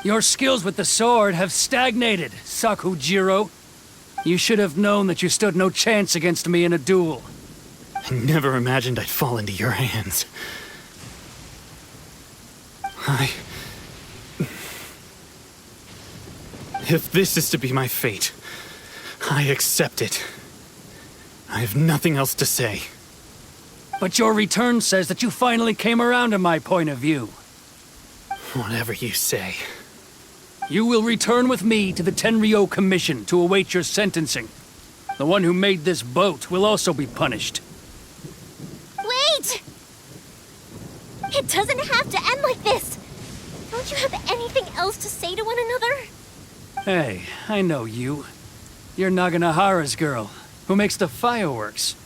Your skills with the sword have stagnated, Sakujiro. You should have known that you stood no chance against me in a duel. I never imagined I'd fall into your hands. If this is to be my fate, I accept it. I have nothing else to say. But your return says that you finally came around to my point of view. Whatever you say. You will return with me to the Tenryou Commission to await your sentencing. The one who made this boat will also be punished. Wait! It doesn't have to end like this! Don't you have anything else to say to one another? Hey, I know you. You're Naganahara's girl, who makes the fireworks.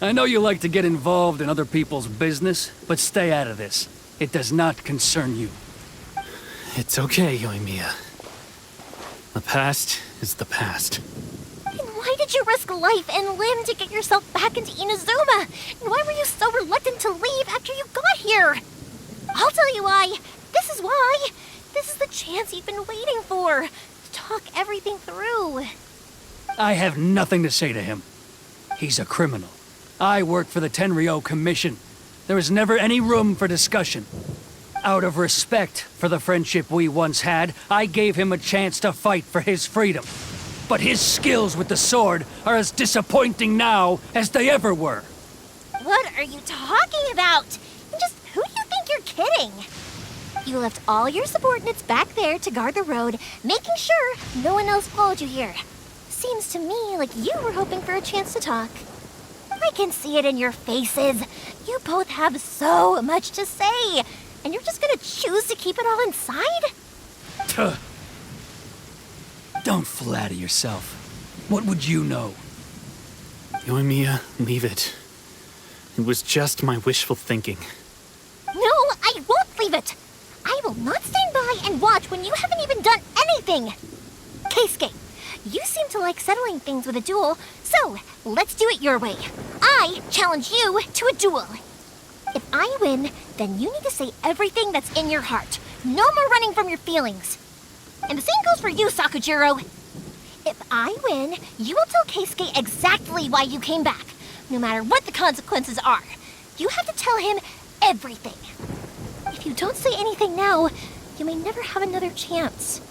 I know you like to get involved in other people's business, but stay out of this. It does not concern you. It's okay, Yoimiya. The past is the past. And why did you risk life and limb to get yourself back into Inazuma? And why were you so reluctant to leave after you got here? I'll tell you why. This is why. This is the chance you've been waiting for. To talk everything through. I have nothing to say to him. He's a criminal. I work for the Tenryou Commission. There is never any room for discussion. Out of respect for the friendship we once had, I gave him a chance to fight for his freedom. But his skills with the sword are as disappointing now as they ever were. What are you talking about? Just who do you think you're kidding? You left all your subordinates back there to guard the road, making sure no one else followed you here. Seems to me like you were hoping for a chance to talk. I can see it in your faces. You both have so much to say, and you're just gonna choose to keep it all inside? Tuh. Don't flatter yourself. What would you know? Yoimiya, leave it. It was just my wishful thinking. No, I won't leave it. I will not stand by and watch when you haven't even done anything. Keisuke, you seem to like settling things with a duel, so let's do it your way. I challenge you to a duel. If I win, then you need to say everything that's in your heart. No more running from your feelings. And the same goes for you, Sakujiro. If I win, you will tell Keisuke exactly why you came back, no matter what the consequences are. You have to tell him everything. If you don't say anything now, you may never have another chance.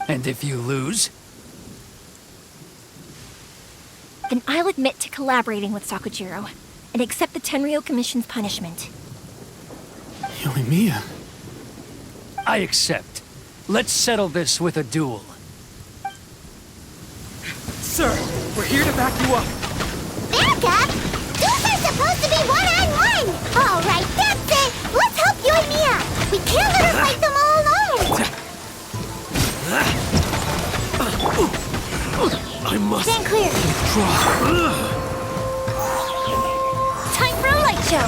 And if you lose? Then I'll admit to collaborating with Sakujiro and accept the Tenryou Commission's punishment. Yoimiya. I accept. Let's settle this with a duel. Sir, we're here to back you up. Back up? Those are supposed to be one-on-one! All right, that's it! Let's help Yoimiya! We can't let her fight them all alone! I must Stand clear. draw. Time for a light show!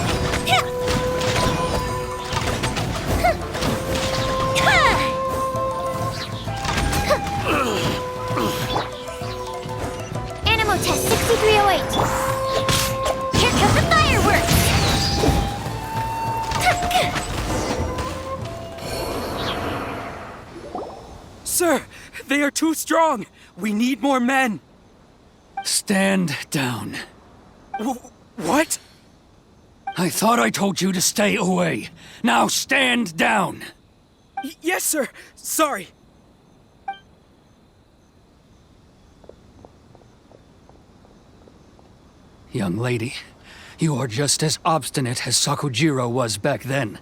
Animo test 6308. Here come the fireworks! Sir, they are too strong. We need more men. Stand down. What? I thought I told you to stay away. Now stand down. Yes, sir. Sorry. Young lady, you are just as obstinate as Sakujiro was back then.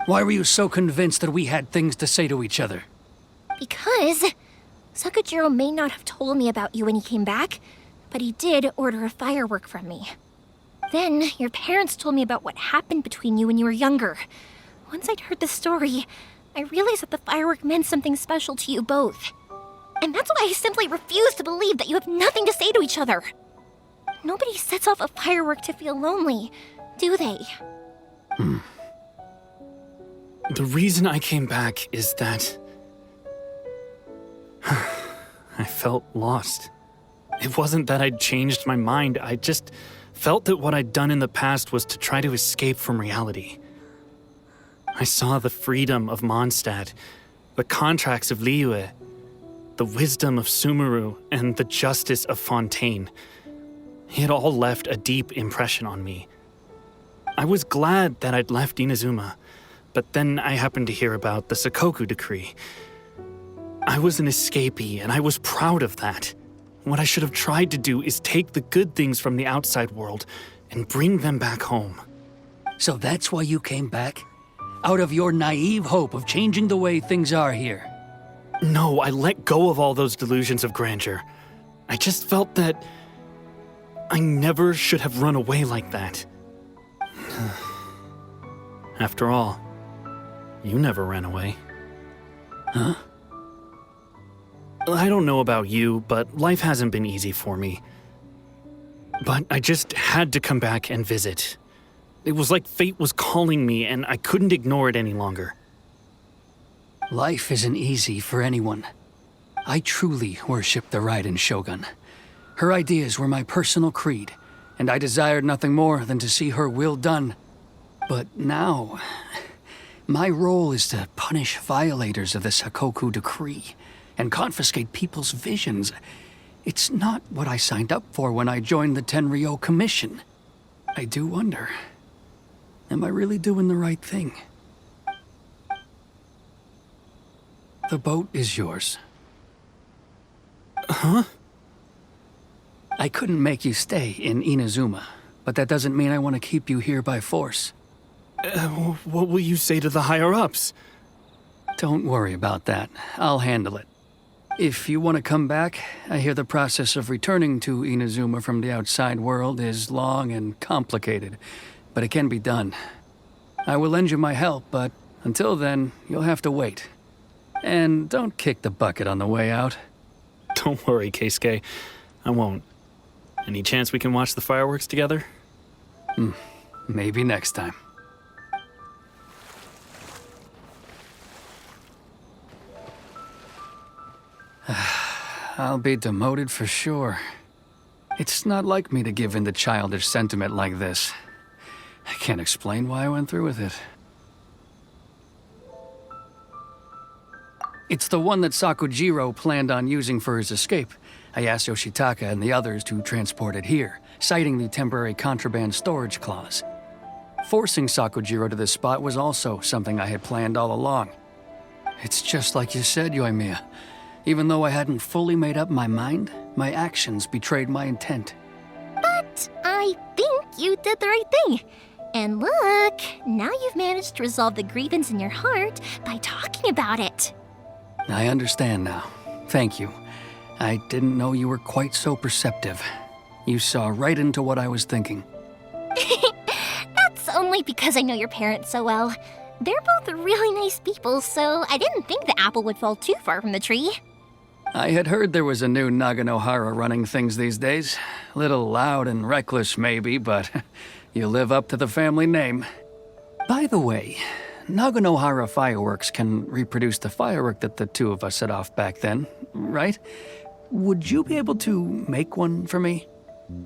Why were you so convinced that we had things to say to each other? Because Sakujiro may not have told me about you when he came back, but he did order a firework from me. Then your parents told me about what happened between you when you were younger. Once I'd heard the story, I realized that the firework meant something special to you both. And that's why I simply refuse to believe that you have nothing to say to each other. Nobody sets off a firework to feel lonely, do they? The reason I came back is that I felt lost. It wasn't that I'd changed my mind, I just felt that what I'd done in the past was to try to escape from reality. I saw the freedom of Mondstadt, the contracts of Liyue, the wisdom of Sumeru, and the justice of Fontaine. It all left a deep impression on me. I was glad that I'd left Inazuma, but then I happened to hear about the Sakoku decree. I was an escapee, and I was proud of that. What I should have tried to do is take the good things from the outside world and bring them back home. So that's why you came back? Out of your naive hope of changing the way things are here? No, I let go of all those delusions of grandeur. I just felt that I never should have run away like that. After all, you never ran away. Huh? I don't know about you, but life hasn't been easy for me. But I just had to come back and visit. It was like fate was calling me, and I couldn't ignore it any longer. Life isn't easy for anyone. I truly worship the Raiden Shogun. Her ideas were my personal creed, and I desired nothing more than to see her will done. But now, my role is to punish violators of the Sakoku decree and confiscate people's visions. It's not what I signed up for when I joined the Tenryo Commission. I do wonder, am I really doing the right thing? The boat is yours. Huh? I couldn't make you stay in Inazuma, but that doesn't mean I want to keep you here by force. What will you say to the higher-ups? Don't worry about that. I'll handle it. If you want to come back, I hear the process of returning to Inazuma from the outside world is long and complicated, but it can be done. I will lend you my help, but until then, you'll have to wait. And don't kick the bucket on the way out. Don't worry, Keisuke. I won't. Any chance we can watch the fireworks together? Maybe next time. I'll be demoted for sure. It's not like me to give in to childish sentiment like this. I can't explain why I went through with it. It's the one that Sakujiro planned on using for his escape. I asked Yoshitaka and the others to transport it here, citing the temporary contraband storage clause. Forcing Sakujiro to this spot was also something I had planned all along. It's just like you said, Yoimiya. Even though I hadn't fully made up my mind, my actions betrayed my intent. But I think you did the right thing. And look, now you've managed to resolve the grievance in your heart by talking about it. I understand now. Thank you. I didn't know you were quite so perceptive. You saw right into what I was thinking. That's only because I know your parents so well. They're both really nice people, so I didn't think the apple would fall too far from the tree. I had heard there was a new Naganohara running things these days. Little loud and reckless, maybe, but you live up to the family name. By the way, Naganohara fireworks can reproduce the firework that the two of us set off back then, right? Would you be able to make one for me?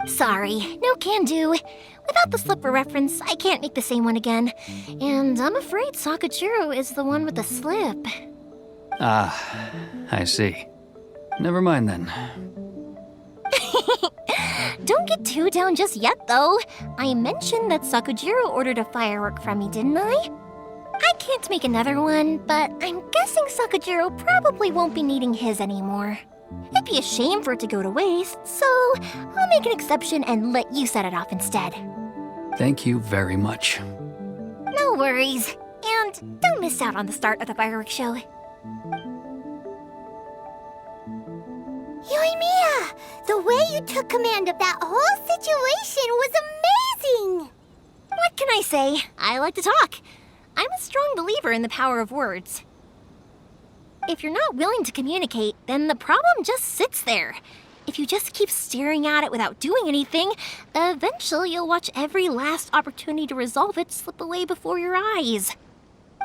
Sorry, no can do. Without the slipper reference, I can't make the same one again. And I'm afraid Sakujiro is the one with the slip. Ah, I see. Never mind then. Don't get too down just yet, though. I mentioned that Sakujiro ordered a firework from me, didn't I? I can't make another one, but I'm guessing Sakujiro probably won't be needing his anymore. It'd be a shame for it to go to waste, so I'll make an exception and let you set it off instead. Thank you very much. No worries. And don't miss out on the start of the fireworks show. Yoimiya, the way you took command of that whole situation was amazing! What can I say? I like to talk. I'm a strong believer in the power of words. If you're not willing to communicate, then the problem just sits there. If you just keep staring at it without doing anything, eventually you'll watch every last opportunity to resolve it slip away before your eyes.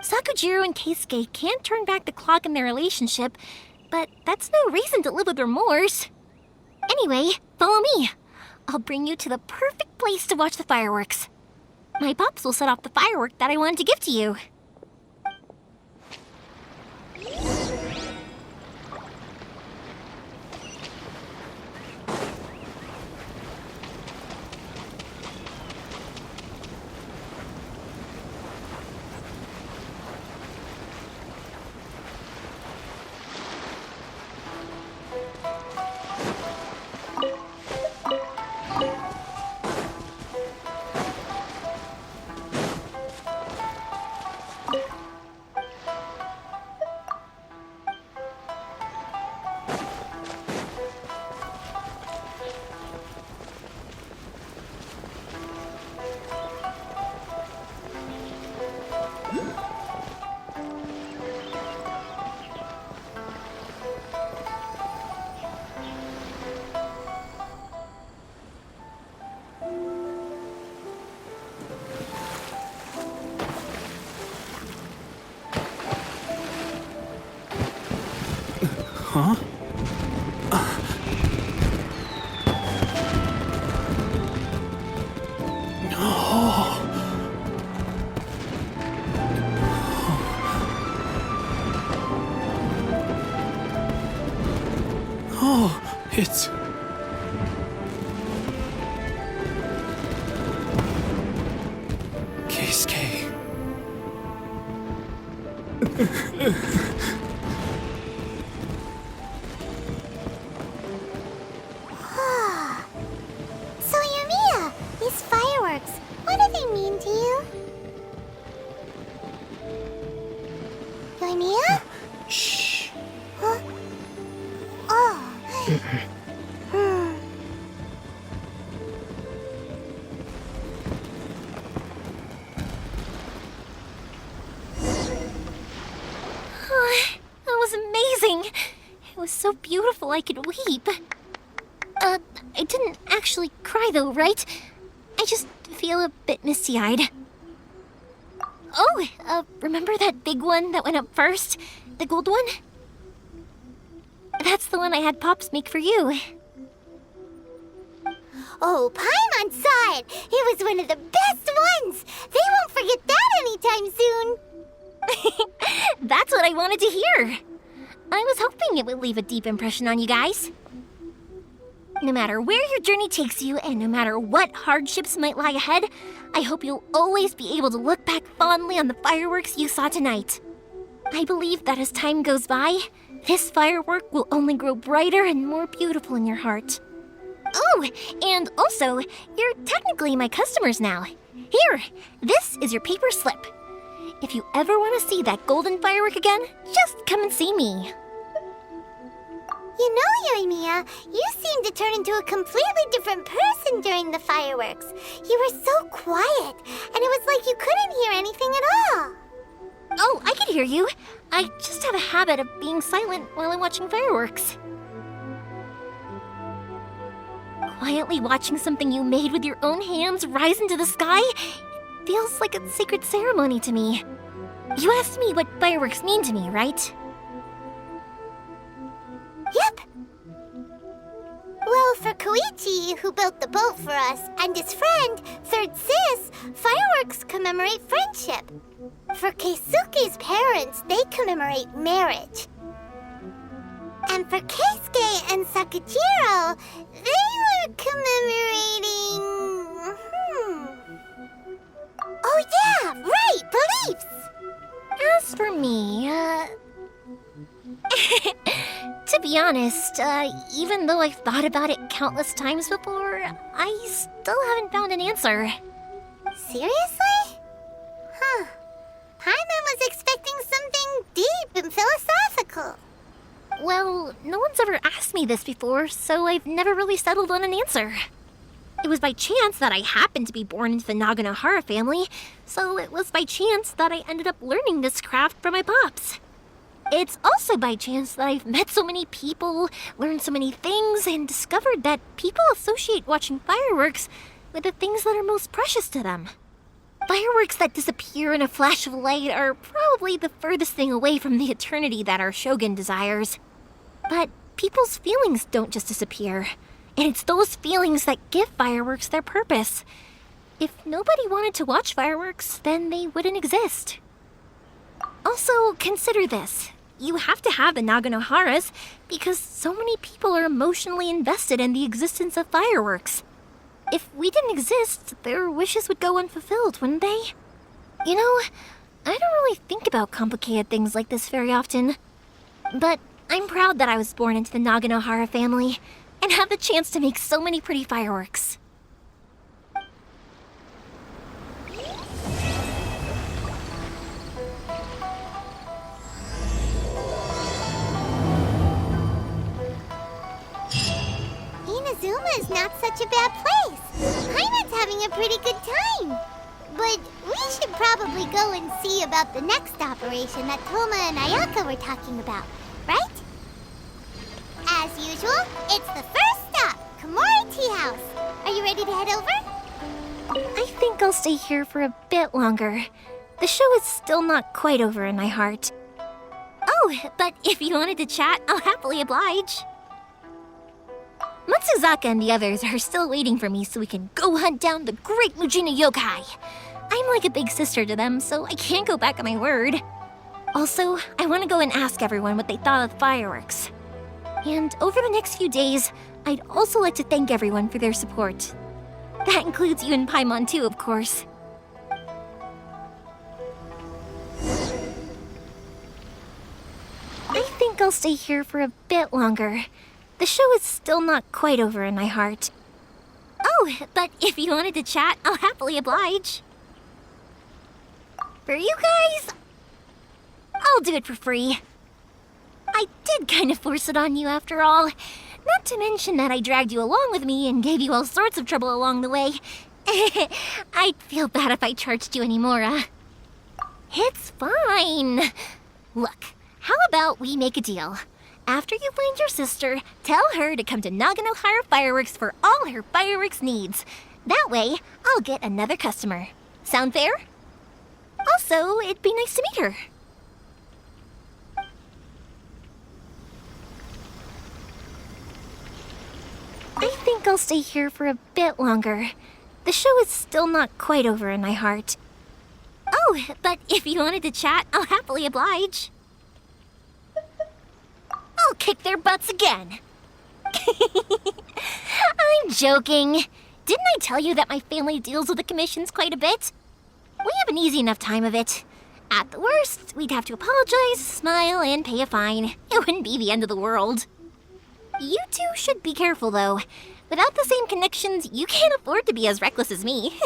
Sakujiro and Keisuke can't turn back the clock in their relationship, but that's no reason to live with remorse. Anyway, follow me. I'll bring you to the perfect place to watch the fireworks. My pops will set off the firework that I wanted to give to you. It's... Keisuke. So, Yoimiya, these fireworks, what do they mean to you? Yoimiya? Shh. Huh? Oh. That was amazing. It was so beautiful I could weep. I didn't actually cry though, right? I just feel a bit misty-eyed. Oh, remember that big one that went up first? The gold one? That's the one I had Pops make for you. Oh, Paimon saw it! It was one of the best ones! They won't forget that anytime soon! That's what I wanted to hear. I was hoping it would leave a deep impression on you guys. No matter where your journey takes you, and no matter what hardships might lie ahead, I hope you'll always be able to look back fondly on the fireworks you saw tonight. I believe that as time goes by, this firework will only grow brighter and more beautiful in your heart. Oh, and also, you're technically my customers now. Here, this is your paper slip. If you ever want to see that golden firework again, just come and see me. You know, Yoimiya, you seemed to turn into a completely different person during the fireworks. You were so quiet, and it was like you couldn't hear anything at all. Oh, I can hear you. I just have a habit of being silent while I'm watching fireworks. Quietly watching something you made with your own hands rise into the sky feels like a sacred ceremony to me. You asked me what fireworks mean to me, right? Yep. Well, for Koichi, who built the boat for us, and his friend, Third Sis, fireworks commemorate friendship. For Keisuke's parents, they commemorate marriage. And for Keisuke and Sakajiro, they were commemorating... Oh yeah, right, beliefs! As for me, to be honest, even though I've thought about it countless times before, I still haven't found an answer. Seriously? Huh. Paimon was expecting something deep and philosophical. Well, no one's ever asked me this before, so I've never really settled on an answer. It was by chance that I happened to be born into the Naganohara family, so it was by chance that I ended up learning this craft from my pops. It's also by chance that I've met so many people, learned so many things, and discovered that people associate watching fireworks with the things that are most precious to them. Fireworks that disappear in a flash of light are probably the furthest thing away from the eternity that our shogun desires. But people's feelings don't just disappear, and it's those feelings that give fireworks their purpose. If nobody wanted to watch fireworks, then they wouldn't exist. Also, consider this. You have to have the Naganoharas because so many people are emotionally invested in the existence of fireworks. If we didn't exist, their wishes would go unfulfilled, wouldn't they? You know, I don't really think about complicated things like this very often. But I'm proud that I was born into the Naganohara family and have the chance to make so many pretty fireworks. Inazuma is not such a bad place. Paimon's having a pretty good time. But we should probably go and see about the next operation that Toma and Ayaka were talking about, right? As usual, it's the first stop, Komori Tea House. Are you ready to head over? I think I'll stay here for a bit longer. The show is still not quite over in my heart. Oh, but if you wanted to chat, I'll happily oblige. Matsuzaka and the others are still waiting for me so we can go hunt down the great Mujina yokai. I'm like a big sister to them, so I can't go back on my word. Also, I want to go and ask everyone what they thought of the fireworks. And over the next few days, I'd also like to thank everyone for their support. That includes you and Paimon too, of course. I think I'll stay here for a bit longer. The show is still not quite over in my heart. Oh, but if you wanted to chat, I'll happily oblige. For you guys, I'll do it for free. I did kind of force it on you after all. Not to mention that I dragged you along with me and gave you all sorts of trouble along the way. I'd feel bad if I charged you anymore. It's fine. Look, how about we make a deal? After you find your sister, tell her to come to Nagano Hire Fireworks for all her fireworks needs. That way, I'll get another customer. Sound fair? Also, it'd be nice to meet her. I think I'll stay here for a bit longer. The show is still not quite over in my heart. Oh, but if you wanted to chat, I'll happily oblige. I'll kick their butts again. I'm joking. Didn't I tell you that my family deals with the commissions quite a bit? We have an easy enough time of it. At the worst, we'd have to apologize, smile, and pay a fine. It wouldn't be the end of the world. You two should be careful, though. Without the same connections, you can't afford to be as reckless as me.